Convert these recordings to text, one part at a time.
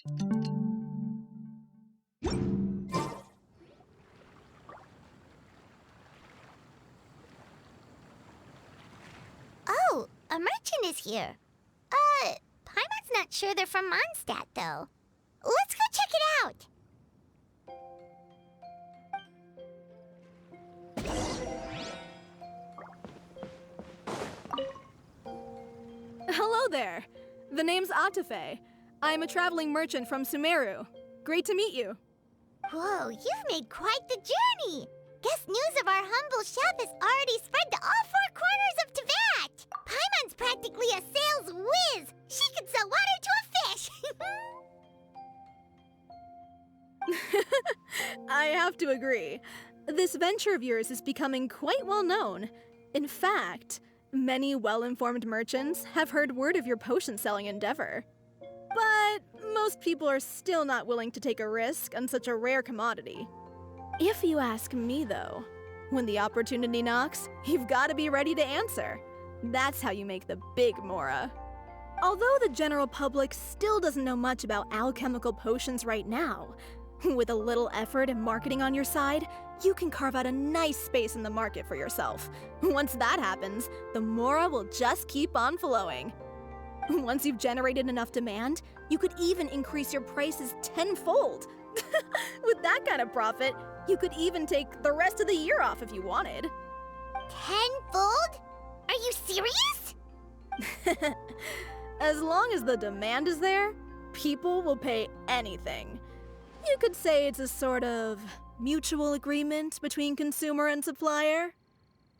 Oh, a merchant is here. Paimon's not sure they're from Mondstadt, though. Let's go check it out. Hello there. The name's Atafe. I'm a traveling merchant from Sumeru. Great to meet you. Whoa, you've made quite the journey. Guess news of our humble shop has already spread to all four corners of Teyvat. Paimon's practically a sales whiz. She could sell water to a fish. I have to agree. This venture of yours is becoming quite well known. In fact, many well-informed merchants have heard word of your potion-selling endeavor. But most people are still not willing to take a risk on such a rare commodity. If you ask me, though, when the opportunity knocks, you've got to be ready to answer. That's how you make the big Mora. Although the general public still doesn't know much about alchemical potions right now, with a little effort and marketing on your side, you can carve out a nice space in the market for yourself. Once that happens, the Mora will just keep on flowing. Once you've generated enough demand, you could even increase your prices tenfold. With that kind of profit, you could even take the rest of the year off if you wanted. Tenfold? Are you serious? As long as the demand is there, people will pay anything. You could say it's a sort of mutual agreement between consumer and supplier.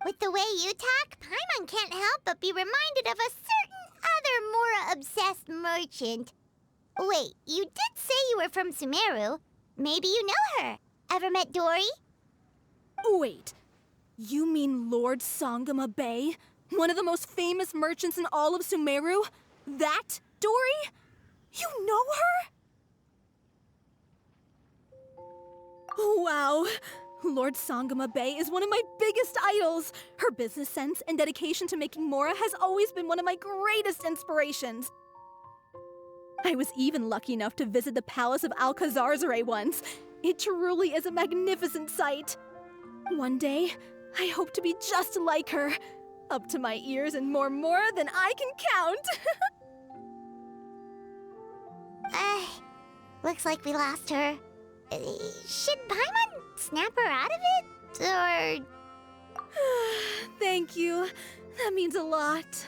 With the way you talk, Paimon can't help but be reminded of a certain other Mora-obsessed merchant. Wait, you did say you were from Sumeru. Maybe you know her. Ever met Dory? Wait, you mean Lord Sangama Bay? One of the most famous merchants in all of Sumeru? That Dory? You know her? Wow! Lord Sangama Bay is one of my biggest idols! Her business sense and dedication to making Mora has always been one of my greatest inspirations. I was even lucky enough to visit the Palace of Alcazarzare once. It truly is a magnificent sight. One day, I hope to be just like her. Up to my ears in more Mora than I can count! Looks like we lost her. Should Paimon snap her out of it? Or... Thank you. That means a lot.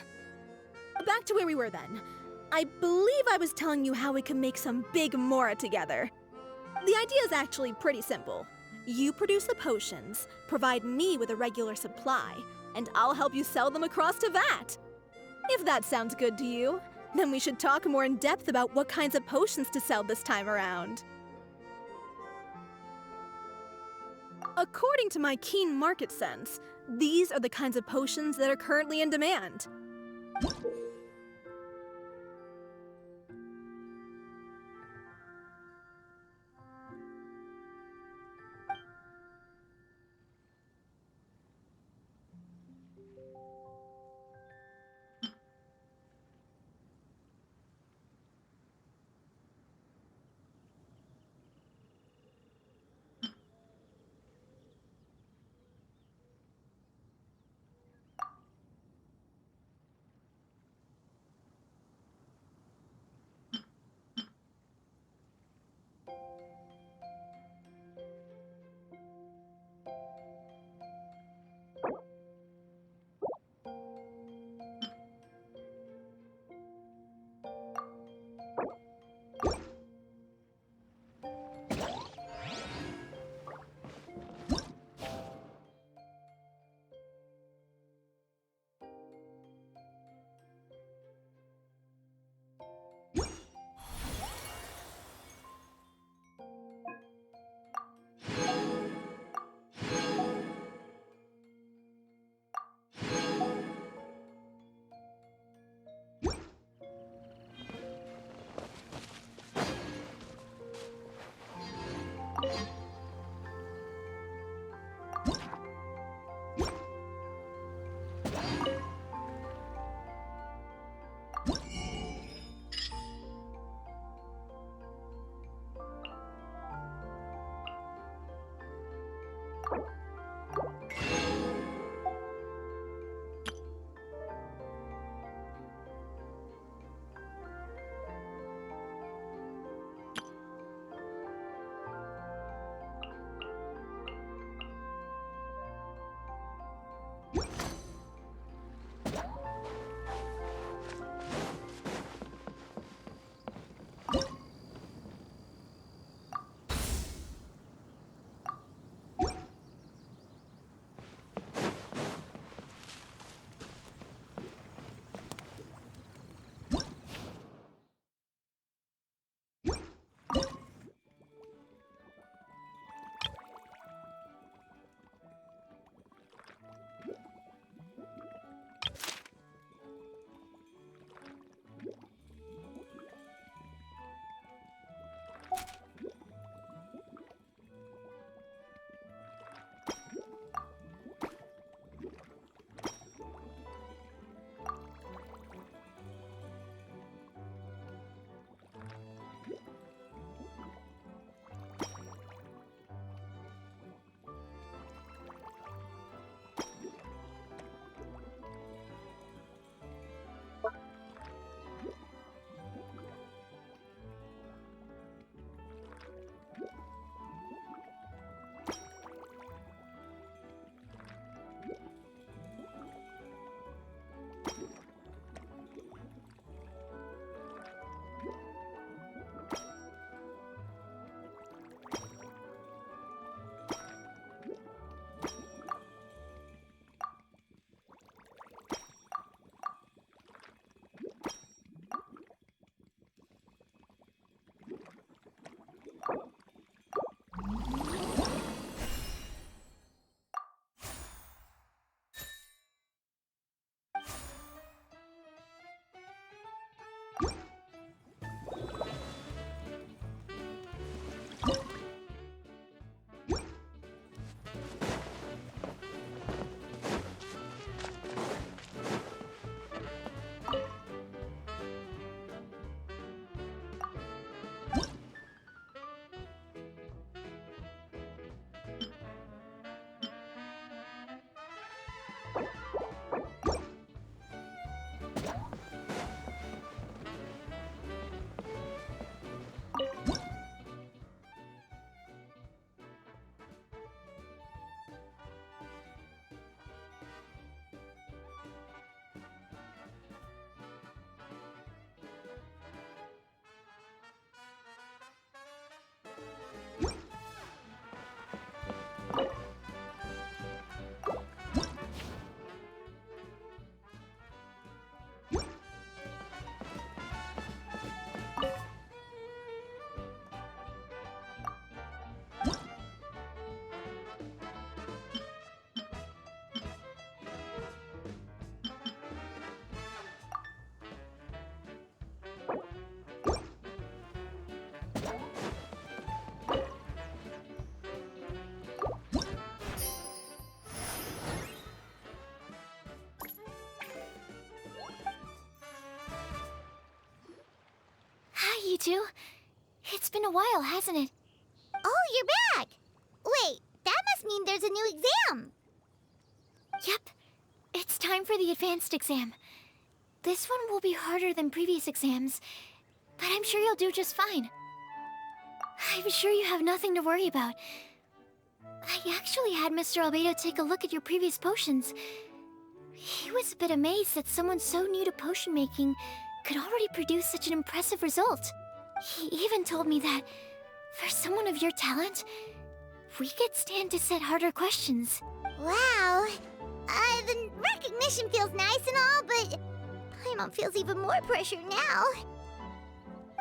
Back to where we were then. I believe I was telling you how we can make some big Mora together. The idea is actually pretty simple. You produce the potions, provide me with a regular supply, and I'll help you sell them across Teyvat. If that sounds good to you, then we should talk more in depth about what kinds of potions to sell this time around. According to my keen market sense, these are the kinds of potions that are currently in demand. too. It's been a while, hasn't it? Oh, you're back! Wait, that must mean there's a new exam. Yep. It's time for the advanced exam. This one will be harder than previous exams, but I'm sure you'll do just fine. I'm sure you have nothing to worry about. I actually had Mr. Albedo take a look at your previous potions. He was a bit amazed that someone so new to potion making could already produce such an impressive result. He even told me that, for someone of your talent, we could stand to set harder questions. Wow. The recognition feels nice and all, but Paimon feels even more pressure now.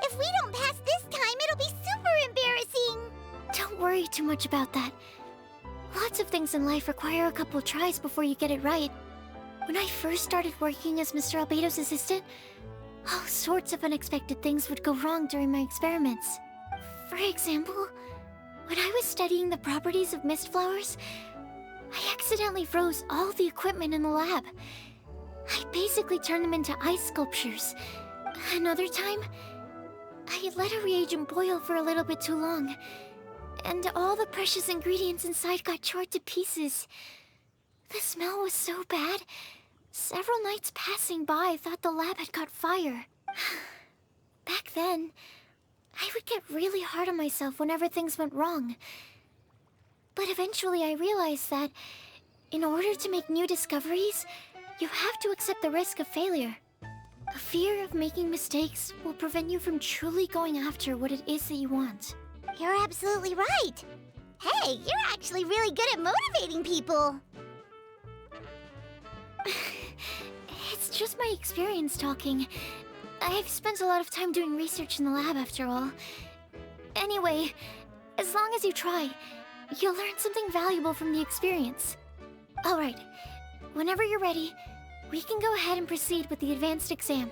If we don't pass this time, it'll be super embarrassing. Don't worry too much about that. Lots of things in life require a couple tries before you get it right. When I first started working as Mr. Albedo's assistant, all sorts of unexpected things would go wrong during my experiments. For example, when I was studying the properties of mist flowers, I accidentally froze all the equipment in the lab. I basically turned them into ice sculptures. Another time, I let a reagent boil for a little bit too long, and all the precious ingredients inside got charred to pieces. The smell was so bad, several nights passing by thought the lab had caught fire. Back then, I would get really hard on myself whenever things went wrong. But eventually I realized that, in order to make new discoveries, you have to accept the risk of failure. A fear of making mistakes will prevent you from truly going after what it is that you want. You're absolutely right. Hey, you're actually really good at motivating people. It's just my experience talking. I've spent a lot of time doing research in the lab after all. Anyway, as long as you try, you'll learn something valuable from the experience. Alright, whenever you're ready, we can go ahead and proceed with the advanced exam.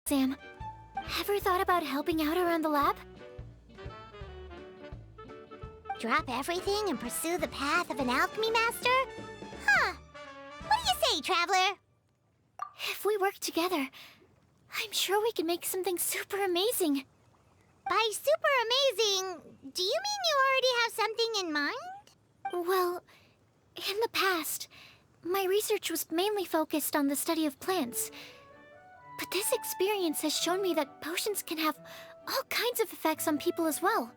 exam. Ever thought about helping out around the lab? Drop everything and pursue the path of an alchemy master? Huh. What do you say, Traveler? If we work together, I'm sure we can make something super amazing. By super amazing, do you mean you already have something in mind? Well, in the past, my research was mainly focused on the study of plants. But this experience has shown me that potions can have all kinds of effects on people as well.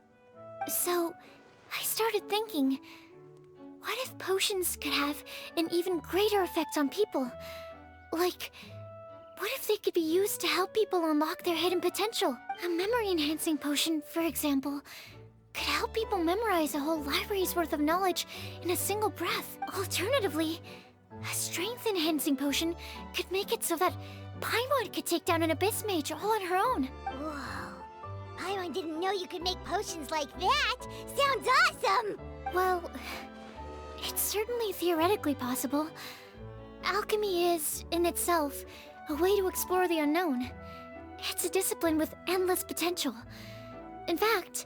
So, I started thinking, what if potions could have an even greater effect on people? Like, what if they could be used to help people unlock their hidden potential? A memory-enhancing potion, for example, could help people memorize a whole library's worth of knowledge in a single breath. Alternatively, a strength-enhancing potion could make it so that Paimon could take down an Abyss Mage all on her own. Whoa. I didn't know you could make potions like that. Sounds awesome! Well, it's certainly theoretically possible. Alchemy is, in itself, a way to explore the unknown. It's a discipline with endless potential. In fact,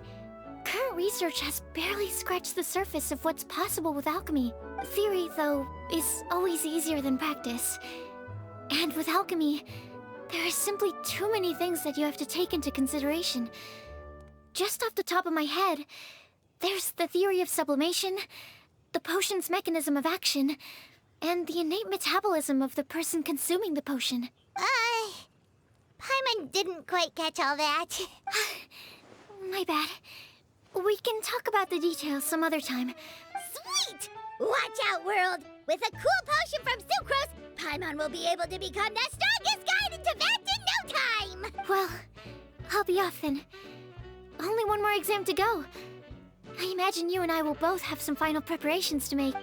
current research has barely scratched the surface of what's possible with alchemy. Theory, though, is always easier than practice. And with alchemy, there are simply too many things that you have to take into consideration. Just off the top of my head, there's the theory of sublimation, the potion's mechanism of action, and the innate metabolism of the person consuming the potion. Paimon didn't quite catch all that. My bad. We can talk about the details some other time. Sweet! Watch out, world! With a cool potion from Sucrose, Paimon will be able to become the strongest guide into Vent in no time! Well, I'll be off then. Only one more exam to go. I imagine you and I will both have some final preparations to make.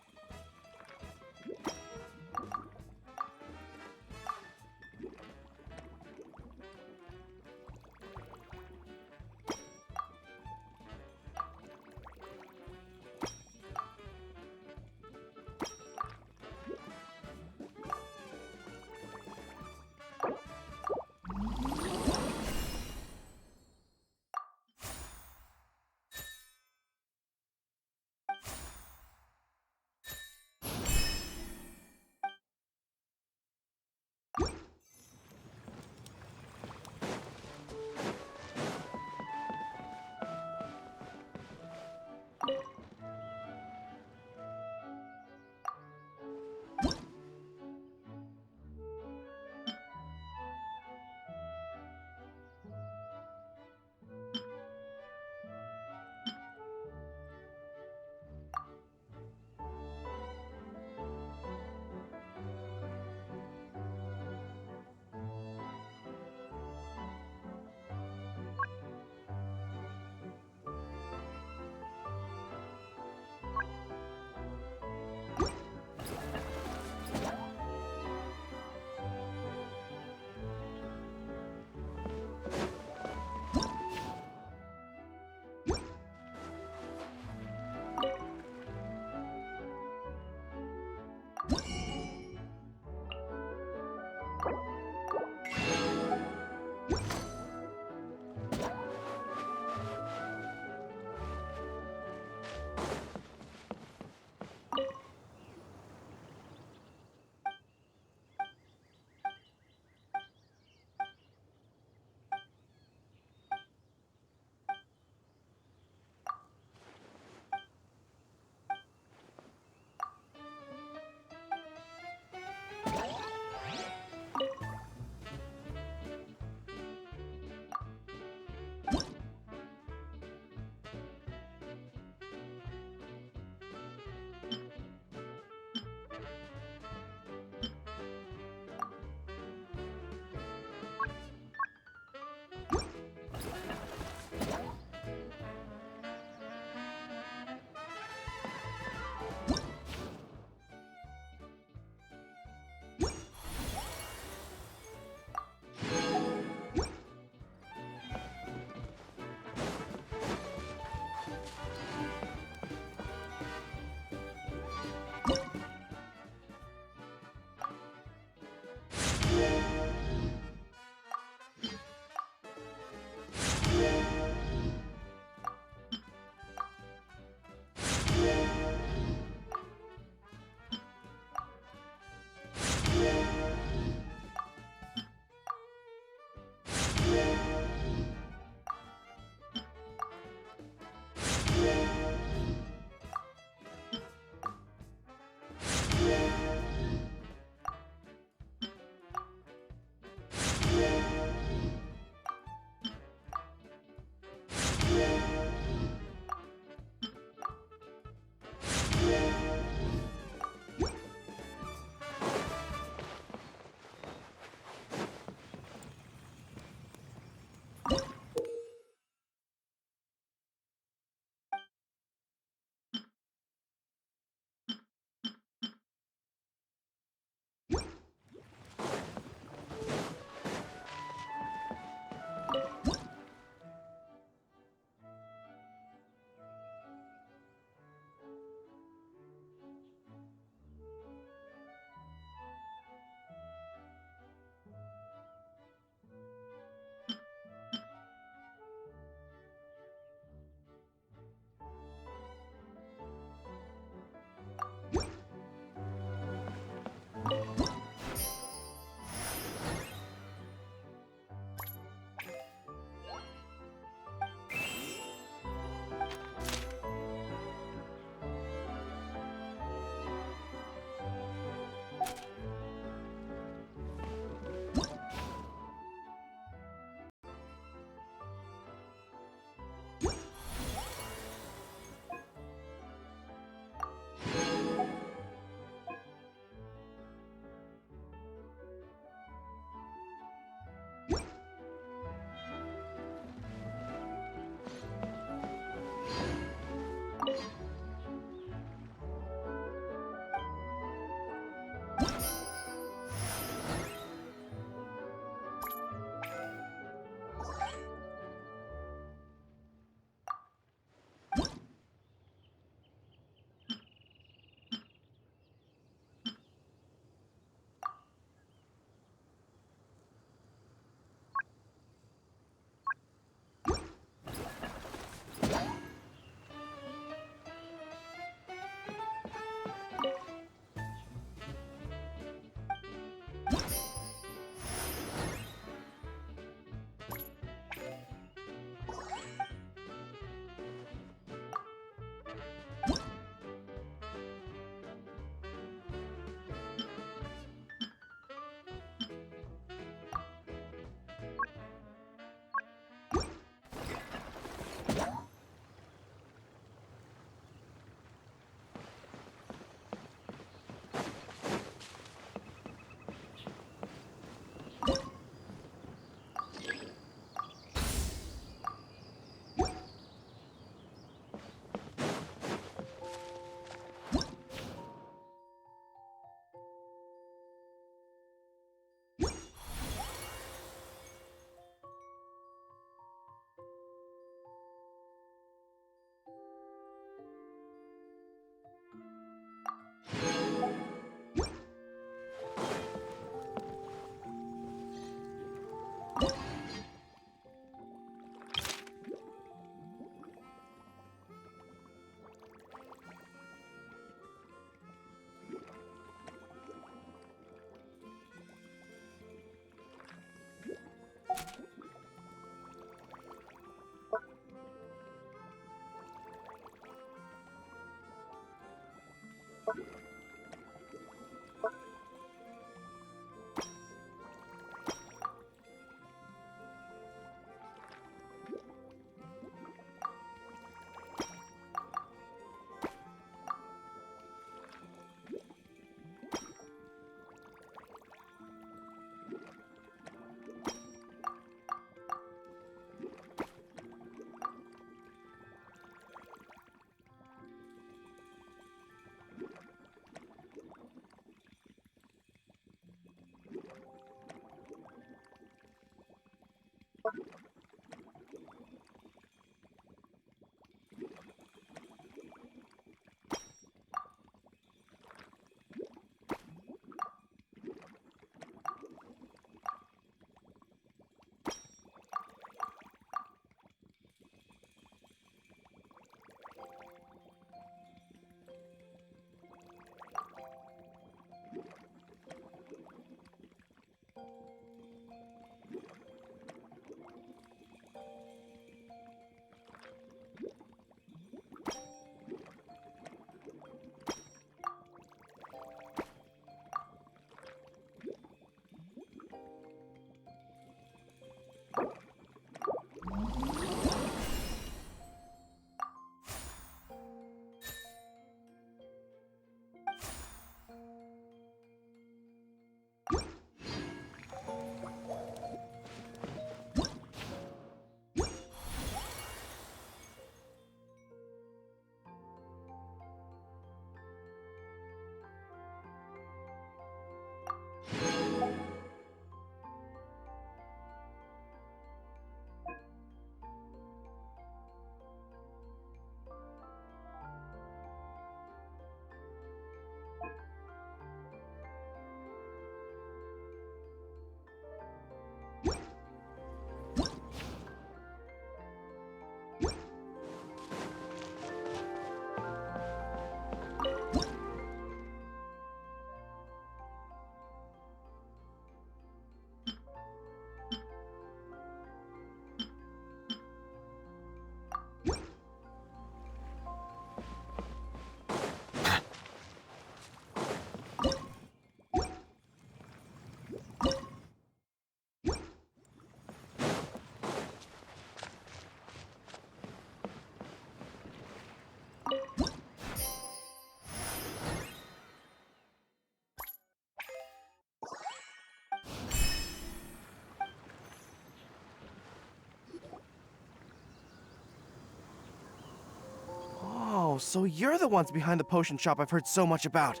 Oh, so you're the ones behind the potion shop I've heard so much about.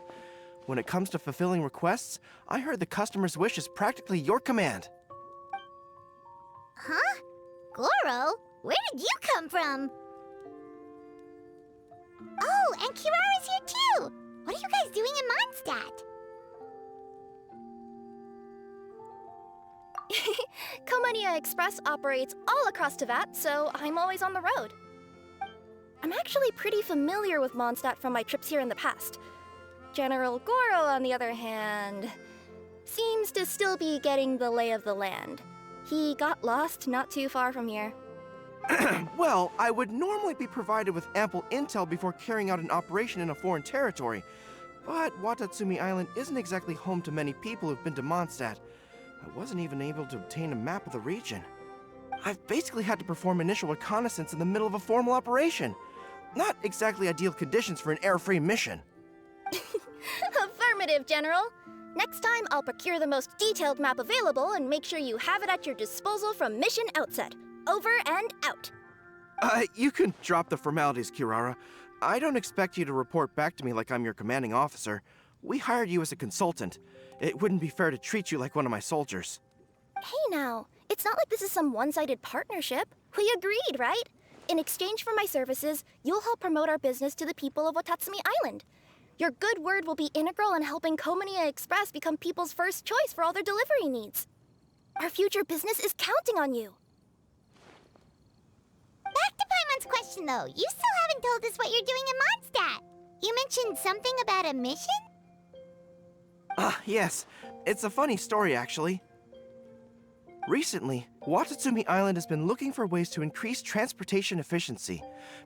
When it comes to fulfilling requests, I heard the customer's wish is practically your command. Huh? Goro? Where did you come from? Oh, and Kirara's here too! What are you guys doing in Mondstadt? Komania Express operates all across Teyvat, so I'm always on the road. I'm actually pretty familiar with Mondstadt from my trips here in the past. General Goro, on the other hand, seems to still be getting the lay of the land. He got lost not too far from here. Well, I would normally be provided with ample intel before carrying out an operation in a foreign territory, but Watatsumi Island isn't exactly home to many people who've been to Mondstadt. I wasn't even able to obtain a map of the region. I've basically had to perform initial reconnaissance in the middle of a formal operation. Not exactly ideal conditions for an error-free mission. Affirmative, General. Next time, I'll procure the most detailed map available and make sure you have it at your disposal from mission outset. Over and out. You can drop the formalities, Kirara. I don't expect you to report back to me like I'm your commanding officer. We hired you as a consultant. It wouldn't be fair to treat you like one of my soldiers. Hey now, it's not like this is some one-sided partnership. We agreed, right? In exchange for my services, you'll help promote our business to the people of Watatsumi Island. Your good word will be integral in helping Komania Express become people's first choice for all their delivery needs. Our future business is counting on you. Back to Paimon's question though, you still haven't told us what you're doing in Mondstadt. You mentioned something about a mission? Yes. It's a funny story, actually. Recently, Watatsumi Island has been looking for ways to increase transportation efficiency.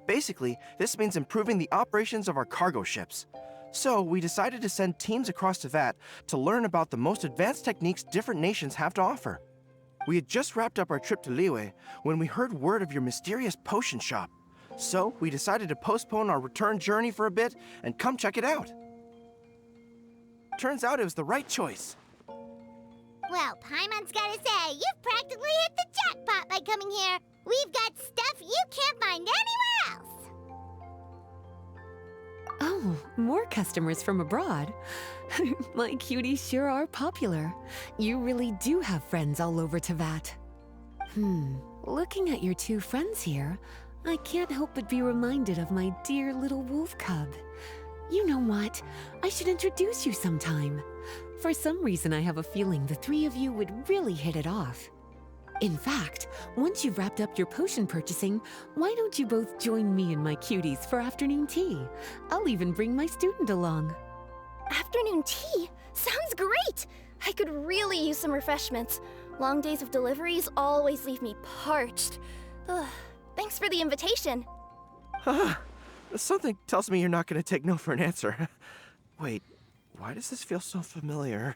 Basically, this means improving the operations of our cargo ships. So we decided to send teams across to Vat to learn about the most advanced techniques different nations have to offer. We had just wrapped up our trip to Liyue when we heard word of your mysterious potion shop. So we decided to postpone our return journey for a bit and come check it out. Turns out it was the right choice. Well, Paimon's gotta say, you've practically hit the jackpot by coming here. We've got stuff you can't find anywhere else. Oh, more customers from abroad. My cuties sure are popular. You really do have friends all over Teyvat. Looking at your two friends here, I can't help but be reminded of my dear little wolf cub. You know what? I should introduce you sometime. For some reason, I have a feeling the three of you would really hit it off. In fact, once you've wrapped up your potion purchasing, why don't you both join me and my cuties for afternoon tea? I'll even bring my student along. Afternoon tea? Sounds great! I could really use some refreshments. Long days of deliveries always leave me parched. Ugh. Thanks for the invitation. Something tells me you're not going to take no for an answer. Wait, why does this feel so familiar?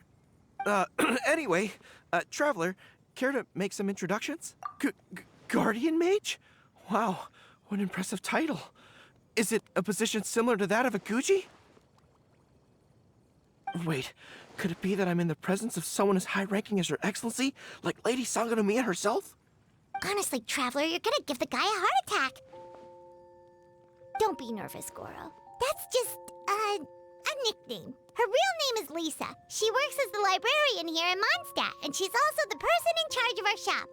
Anyway, Traveler, care to make some introductions? Guardian Mage? Wow, what an impressive title. Is it a position similar to that of a Guji? Wait, could it be that I'm in the presence of someone as high-ranking as Her Excellency, like Lady Sangonomiya herself? Honestly, Traveler, you're gonna give the guy a heart attack. Don't be nervous, Goro. That's just, a nickname. Her real name is Lisa. She works as the librarian here in Mondstadt, and she's also the person in charge of our shop.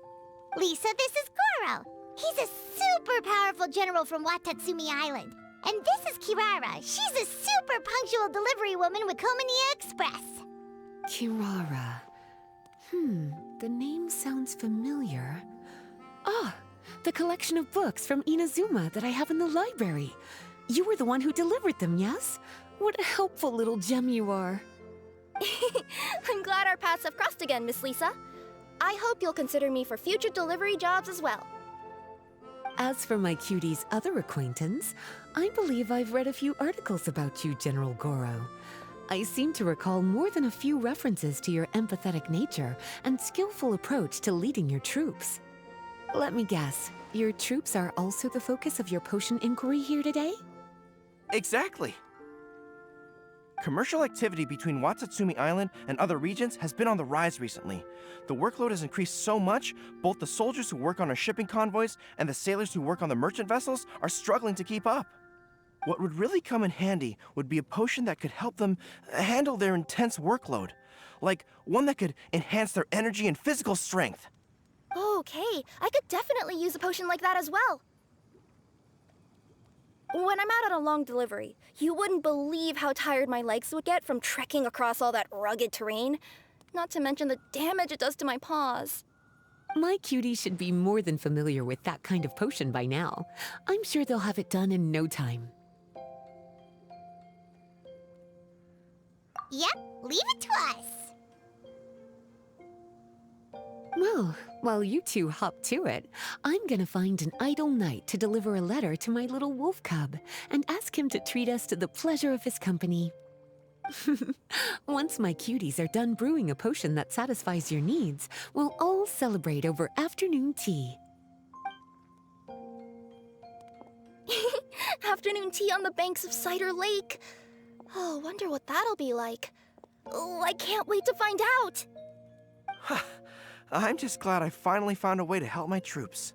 Lisa, this is Goro. He's a super powerful general from Watatsumi Island. And this is Kirara. She's a super punctual delivery woman with Komaniya Express. Kirara. The name sounds familiar. Ah, the collection of books from Inazuma that I have in the library. You were the one who delivered them, yes? What a helpful little gem you are. I'm glad our paths have crossed again, Miss Lisa. I hope you'll consider me for future delivery jobs as well. As for my cutie's other acquaintance, I believe I've read a few articles about you, General Goro. I seem to recall more than a few references to your empathetic nature and skillful approach to leading your troops. Let me guess, your troops are also the focus of your potion inquiry here today? Exactly. Commercial activity between Watatsumi Island and other regions has been on the rise recently. The workload has increased so much, both the soldiers who work on our shipping convoys and the sailors who work on the merchant vessels are struggling to keep up. What would really come in handy would be a potion that could help them handle their intense workload. Like one that could enhance their energy and physical strength. Okay, I could definitely use a potion like that as well. When I'm out on a long delivery, you wouldn't believe how tired my legs would get from trekking across all that rugged terrain. Not to mention the damage it does to my paws. My cutie should be more than familiar with that kind of potion by now. I'm sure they'll have it done in no time. Yep, leave it to us. Well, while you two hop to it, I'm gonna find an idle knight to deliver a letter to my little wolf cub and ask him to treat us to the pleasure of his company. Once my cuties are done brewing a potion that satisfies your needs, we'll all celebrate over afternoon tea. Afternoon tea on the banks of Cider Lake. Oh, wonder what that'll be like. Oh, I can't wait to find out. I'm just glad I finally found a way to help my troops.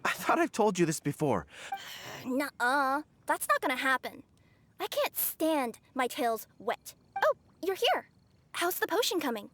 I thought I've told you this before. Nuh-uh. That's not gonna happen. I can't stand my tails wet. Oh, you're here. How's the potion coming?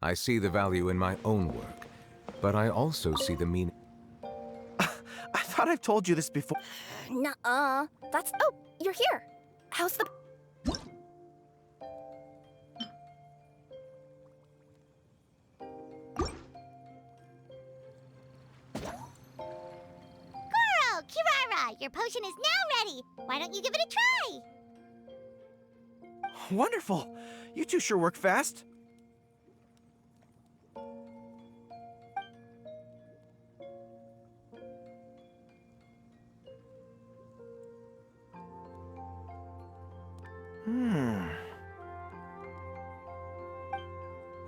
I see the value in my own work, but I also see the meaning. I thought I've told you this before. Nuh-uh. That's... Oh, you're here. How's the... Goro, Kirara, your potion is now ready. Why don't you give it a try? Wonderful! You two sure work fast.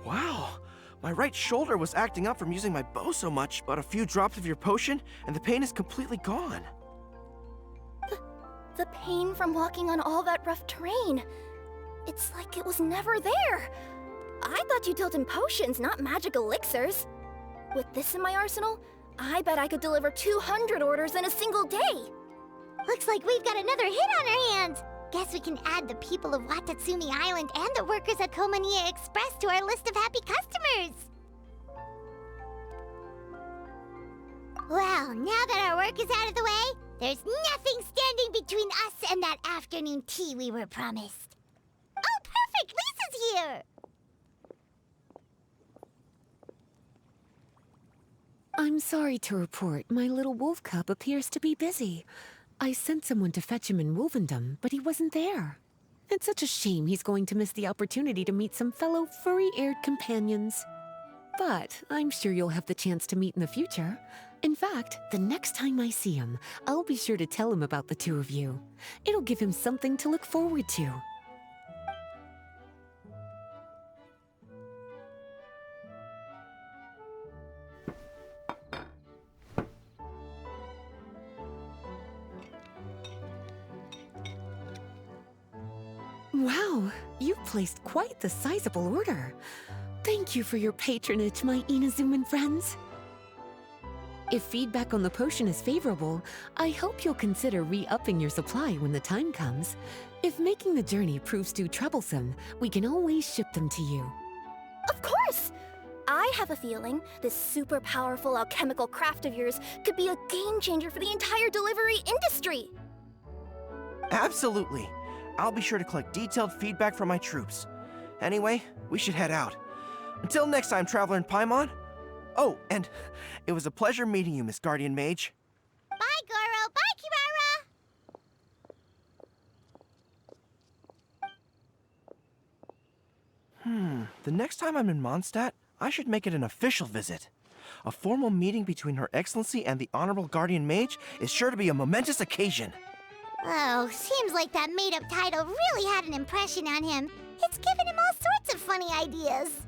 Wow! My right shoulder was acting up from using my bow so much, but a few drops of your potion, and the pain is completely gone. The pain from walking on all that rough terrain. It's like it was never there. I thought you dealt in potions, not magic elixirs. With this in my arsenal, I bet I could deliver 200 orders in a single day. Looks like we've got another hit on our hands. Guess we can add the people of Watatsumi Island and the workers at Komaniya Express to our list of happy customers. Well, now that our work is out of the way, there's nothing standing between us and that afternoon tea we were promised. Oh, perfect! Lisa's here! I'm sorry to report, my little wolf cub appears to be busy. I sent someone to fetch him in Wolvendom, but he wasn't there. It's such a shame he's going to miss the opportunity to meet some fellow furry-eared companions. But I'm sure you'll have the chance to meet in the future. In fact, the next time I see him, I'll be sure to tell him about the two of you. It'll give him something to look forward to. Wow, you've placed quite the sizable order. Thank you for your patronage, my Inazuman friends. If feedback on the potion is favorable, I hope you'll consider re-upping your supply when the time comes. If making the journey proves too troublesome, we can always ship them to you. Of course! I have a feeling this super powerful alchemical craft of yours could be a game changer for the entire delivery industry! Absolutely. I'll be sure to collect detailed feedback from my troops. Anyway, we should head out. Until next time, Traveler in Paimon. Oh, and it was a pleasure meeting you, Miss Guardian Mage. Bye, Goro. Bye, Kirara. The next time I'm in Mondstadt, I should make it an official visit. A formal meeting between Her Excellency and the Honorable Guardian Mage is sure to be a momentous occasion. Oh, seems like that made-up title really had an impression on him. It's given him all sorts of funny ideas.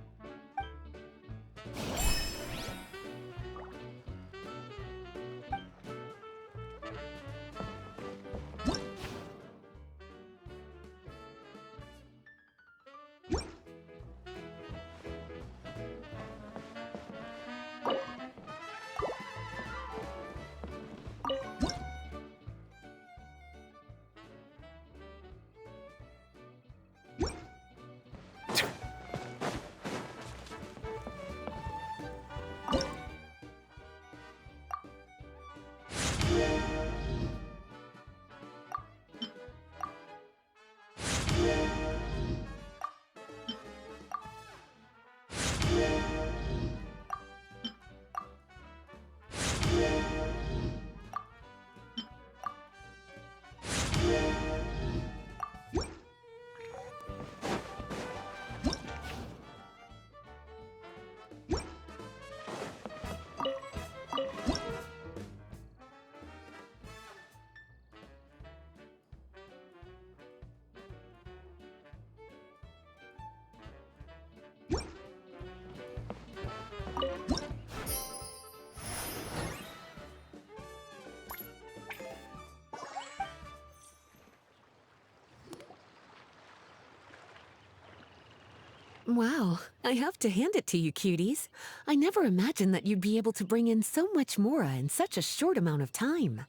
Wow, I have to hand it to you, cuties. I never imagined that you'd be able to bring in so much mora in such a short amount of time.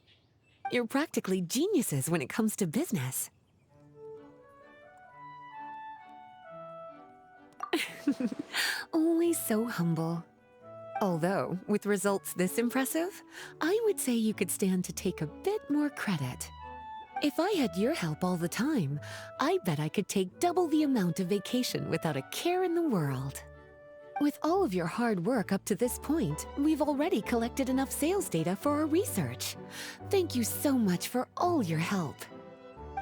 You're practically geniuses when it comes to business. Always so humble. Although, with results this impressive, I would say you could stand to take a bit more credit. If I had your help all the time, I bet I could take double the amount of vacation without a care in the world. With all of your hard work up to this point, we've already collected enough sales data for our research. Thank you so much for all your help.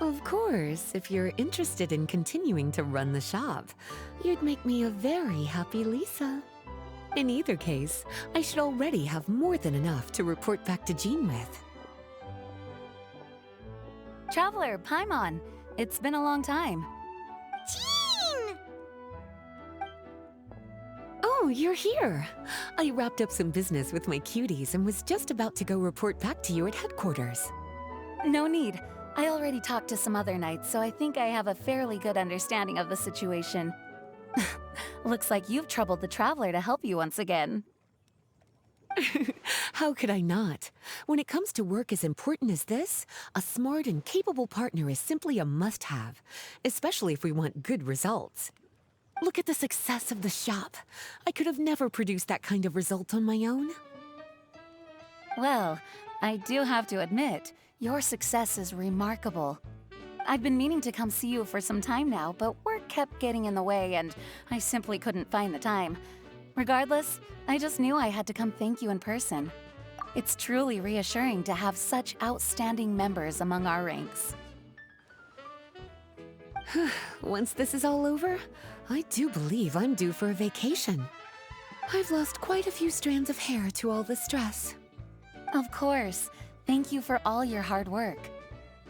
Of course, if you're interested in continuing to run the shop, you'd make me a very happy Lisa. In either case, I should already have more than enough to report back to Jean with. Traveler, Paimon, it's been a long time. Jean! Oh, you're here. I wrapped up some business with my cuties and was just about to go report back to you at headquarters. No need. I already talked to some other knights, so I think I have a fairly good understanding of the situation. Looks like you've troubled the Traveler to help you once again. How could I not? When it comes to work as important as this, a smart and capable partner is simply a must-have, especially if we want good results. Look at the success of the shop. I could have never produced that kind of result on my own. Well, I do have to admit, your success is remarkable. I've been meaning to come see you for some time now, but work kept getting in the way and I simply couldn't find the time. Regardless, I just knew I had to come thank you in person. It's truly reassuring to have such outstanding members among our ranks. Once this is all over, I do believe I'm due for a vacation. I've lost quite a few strands of hair to all the stress. Of course. Thank you for all your hard work.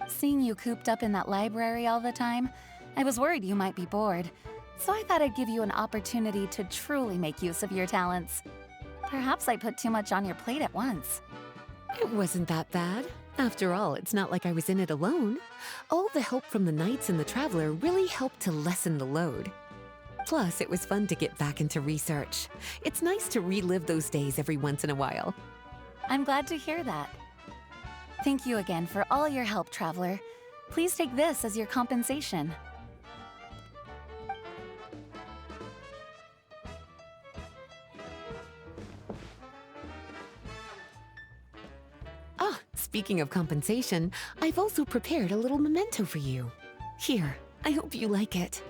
Seeing you cooped up in that library all the time, I was worried you might be bored. So I thought I'd give you an opportunity to truly make use of your talents. Perhaps I put too much on your plate at once. It wasn't that bad. After all, it's not like I was in it alone. All the help from the Knights and the Traveler really helped to lessen the load. Plus, it was fun to get back into research. It's nice to relive those days every once in a while. I'm glad to hear that. Thank you again for all your help, Traveler. Please take this as your compensation. Ah, speaking of compensation, I've also prepared a little memento for you. Here, I hope you like it.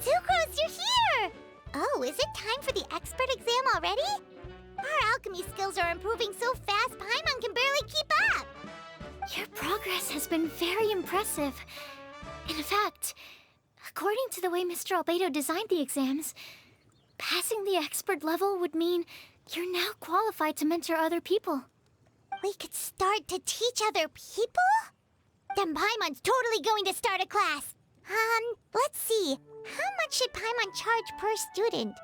Sucrose, you're here! Oh, is it time for the expert exam already? Our alchemy skills are improving so fast, Paimon can barely keep up! Your progress has been very impressive. In fact, according to the way Mr. Albedo designed the exams, passing the expert level would mean you're now qualified to mentor other people. We could start to teach other people? Then Paimon's totally going to start a class. Let's see. How much should Paimon charge per student?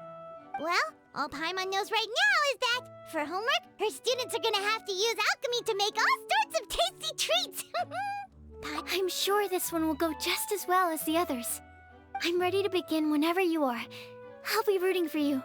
Well, all Paimon knows right now is that, for homework, her students are gonna have to use alchemy to make all sorts of tasty treats! But I'm sure this one will go just as well as the others. I'm ready to begin whenever you are. I'll be rooting for you.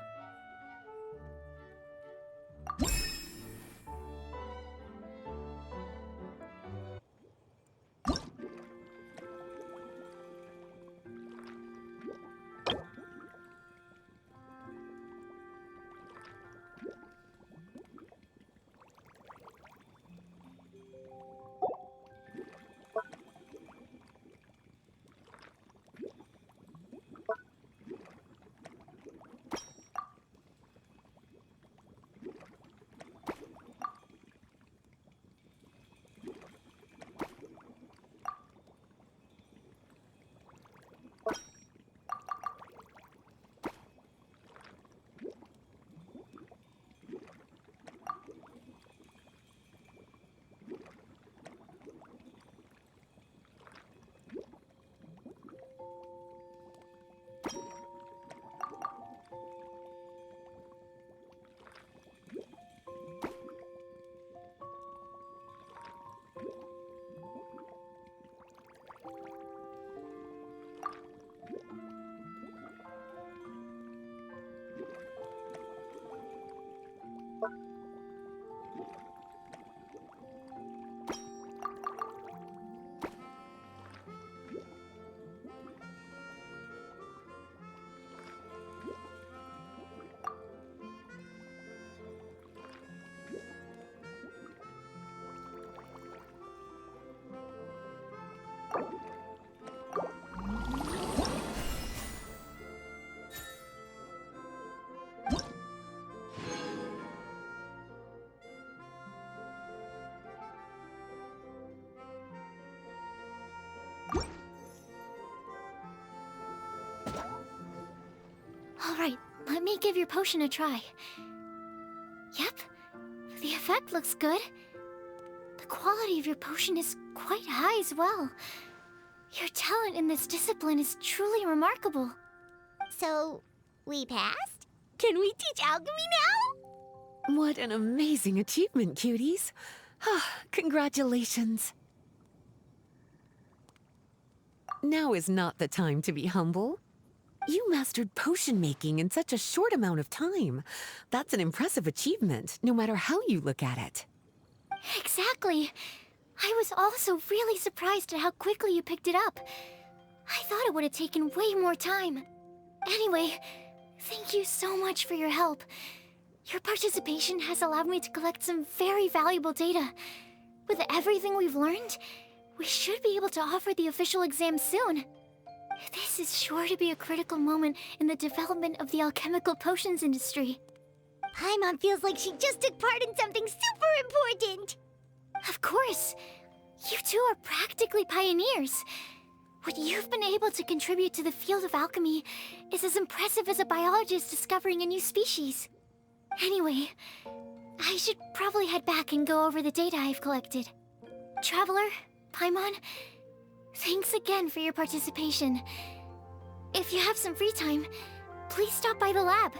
Alright, let me give your potion a try. Yep, the effect looks good. The quality of your potion is quite high as well. Your talent in this discipline is truly remarkable. So, we passed? Can we teach alchemy now? What an amazing achievement, cuties. Congratulations. Now is not the time to be humble. You mastered potion making in such a short amount of time. That's an impressive achievement, no matter how you look at it. Exactly. I was also really surprised at how quickly you picked it up. I thought it would have taken way more time. Anyway, thank you so much for your help. Your participation has allowed me to collect some very valuable data. With everything we've learned, we should be able to offer the official exam soon. This is sure to be a critical moment in the development of the alchemical potions industry. Paimon feels like she just took part in something super important. Of course. You two are practically pioneers. What you've been able to contribute to the field of alchemy is as impressive as a biologist discovering a new species. Anyway, I should probably head back and go over the data I've collected. Traveler, Paimon, thanks again for your participation. If you have some free time, please stop by the lab.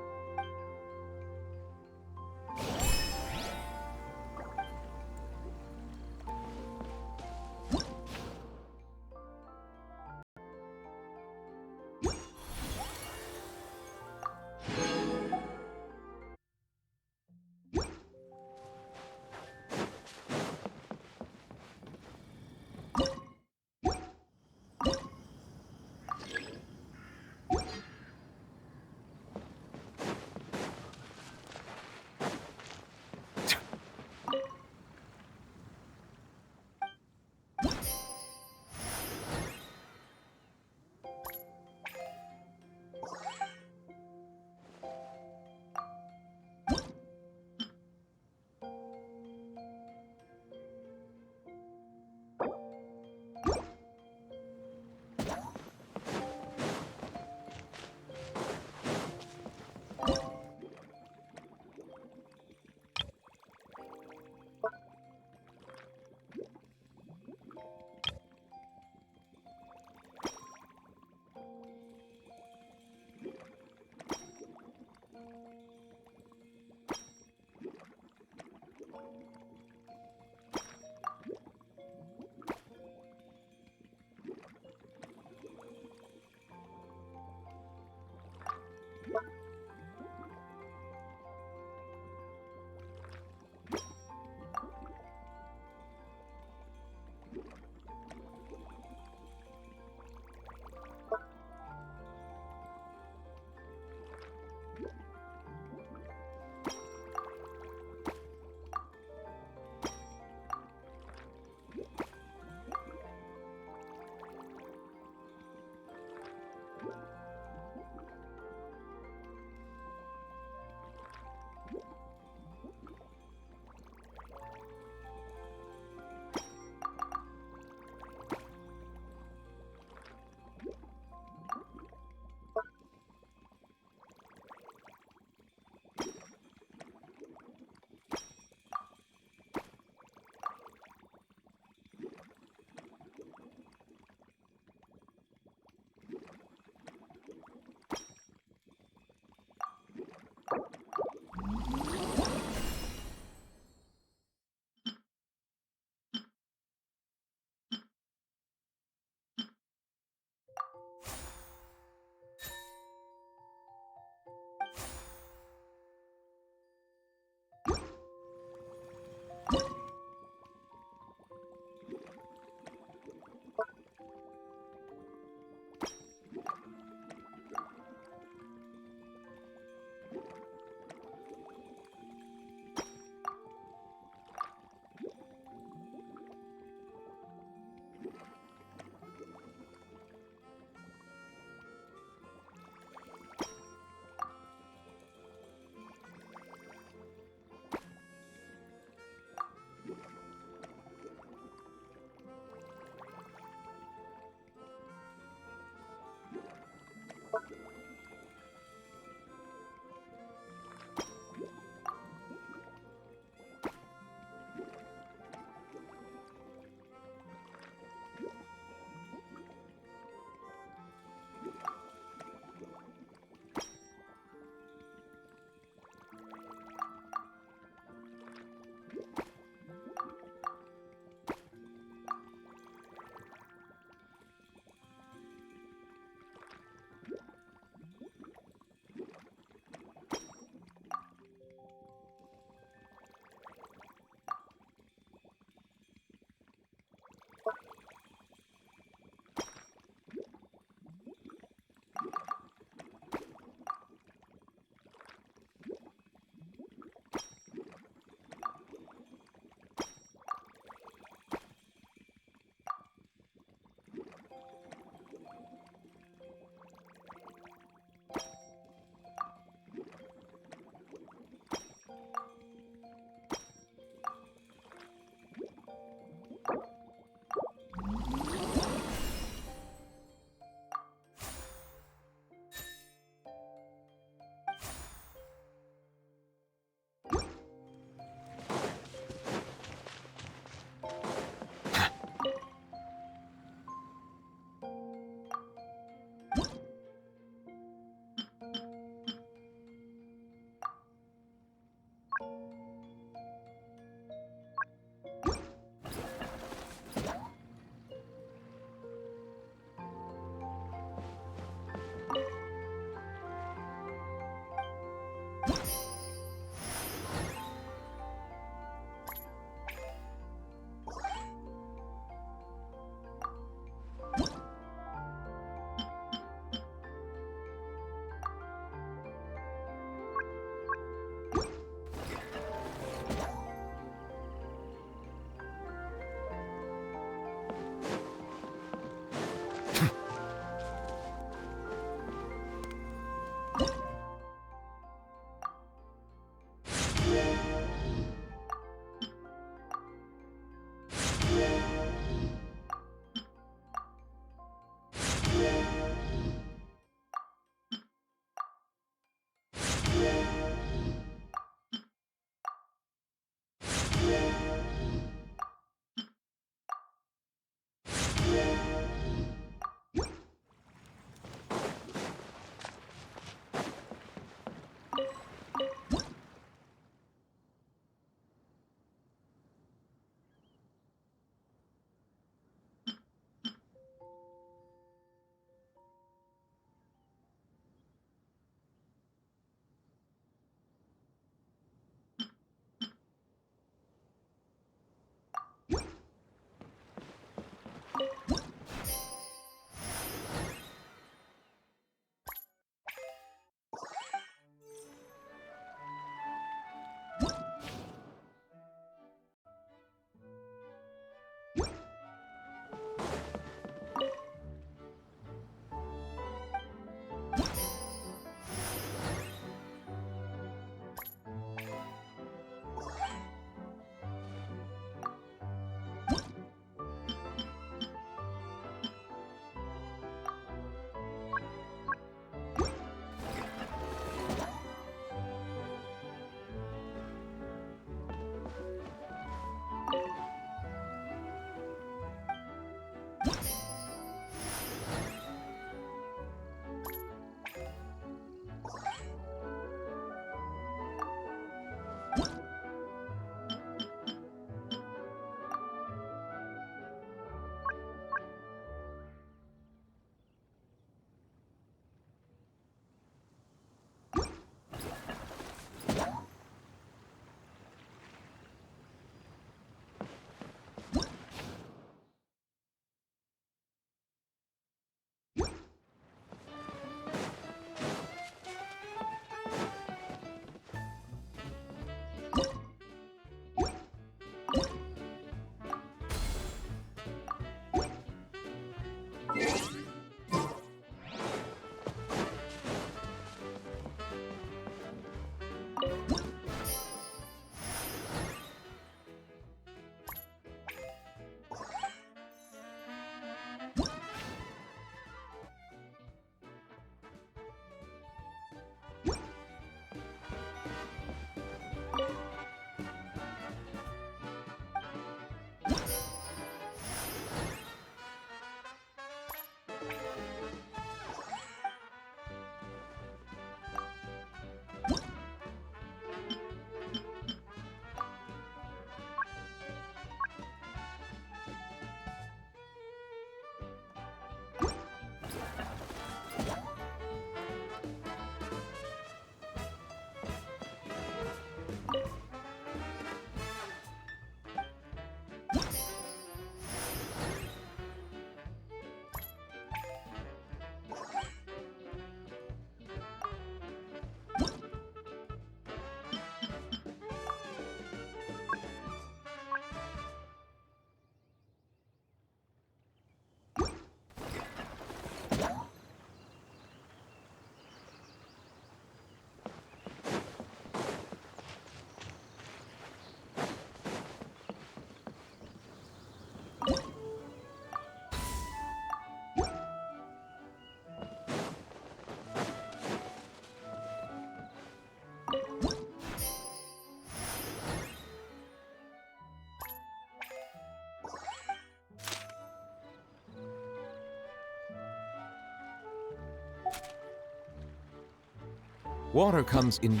Water comes in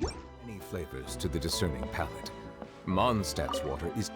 many flavors to the discerning palate. Mondstadt's water is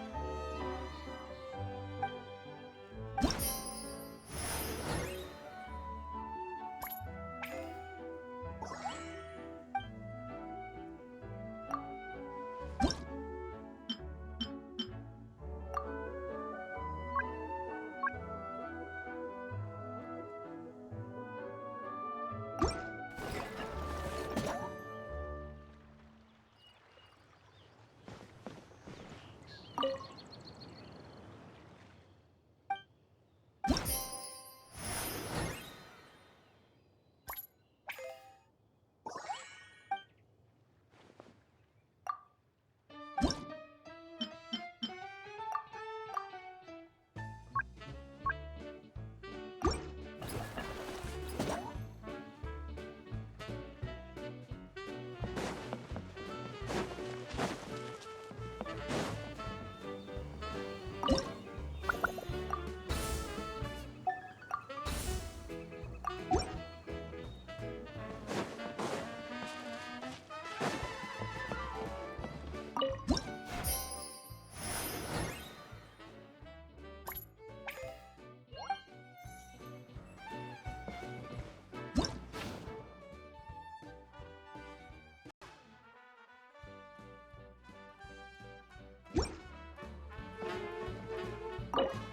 you